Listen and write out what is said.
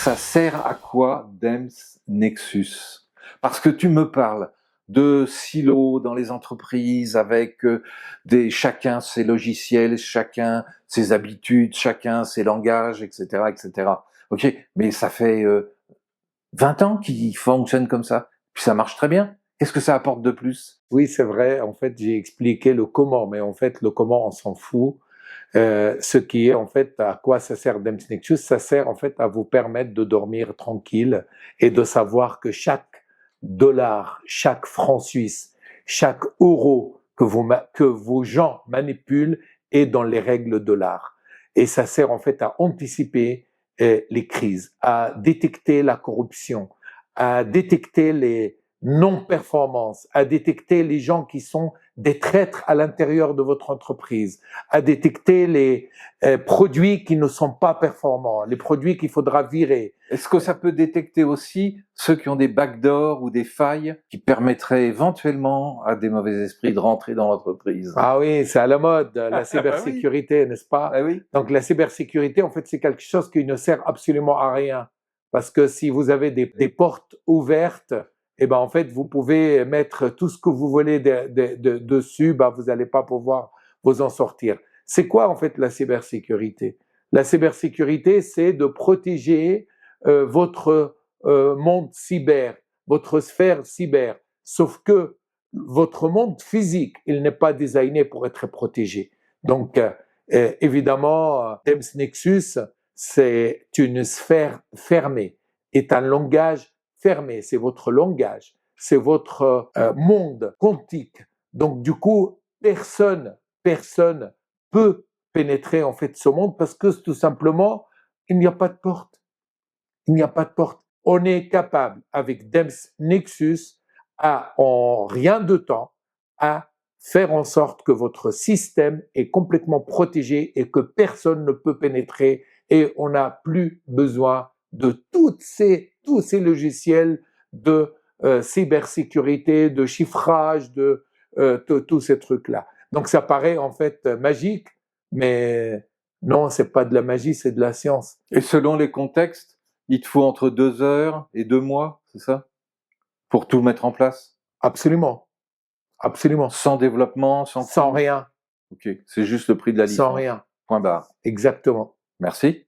Ça sert à quoi DEMS Nexus? Parce que tu me parles de silos dans les entreprises avec chacun ses logiciels, chacun ses habitudes, chacun ses langages, etc., etc. Ok, mais ça fait 20 ans qu'ils fonctionnent comme ça, puis ça marche très bien. Qu'est-ce que ça apporte de plus? Oui, c'est vrai. En fait, j'ai expliqué le comment, mais en fait, le comment, on s'en fout. Ce qui est en fait, à quoi ça sert DEMS Nexus? Ça sert en fait à vous permettre de dormir tranquille et de savoir que chaque dollar, chaque franc suisse, chaque euro que vos gens manipulent est dans les règles de l'art. Et ça sert en fait à anticiper les crises, à détecter la corruption, à détecter les non-performances, à détecter les gens qui sont des traîtres à l'intérieur de votre entreprise, à détecter les produits qui ne sont pas performants, les produits qu'il faudra virer. Est-ce que ça peut détecter aussi ceux qui ont des backdoors ou des failles qui permettraient éventuellement à des mauvais esprits de rentrer dans l'entreprise? Ah oui, c'est à la mode, la cybersécurité, oui. n'est-ce pas? Ah oui. Donc la cybersécurité, en fait, c'est quelque chose qui ne sert absolument à rien. Parce que si vous avez des portes ouvertes, eh ben, en fait, vous pouvez mettre tout ce que vous voulez dessus, ben, vous n'allez pas pouvoir vous en sortir. C'est quoi, en fait, la cybersécurité? La cybersécurité, c'est de protéger votre monde cyber, votre sphère cyber. Sauf que votre monde physique, il n'est pas designé pour être protégé. Donc, évidemment, DEMS Nexus, c'est une sphère fermée, est un langage fermé, c'est votre langage, c'est votre monde quantique. Donc, du coup, personne peut pénétrer en fait ce monde parce que tout simplement, il n'y a pas de porte. Il n'y a pas de porte. On est capable, avec DEMS Nexus, en rien de temps, à faire en sorte que votre système est complètement protégé et que personne ne peut pénétrer et on n'a plus besoin de tous ces logiciels de cybersécurité, de chiffrage, de tous ces trucs-là. Donc ça paraît en fait magique, mais non, c'est pas de la magie, c'est de la science. Et selon les contextes, il te faut entre 2 heures et 2 mois, c'est ça? Pour tout mettre en place? Absolument. Absolument. Sans développement, sans Sans coût? rien. Ok, c'est juste le prix de la licence. Sans rien. Point barre. Exactement. Merci.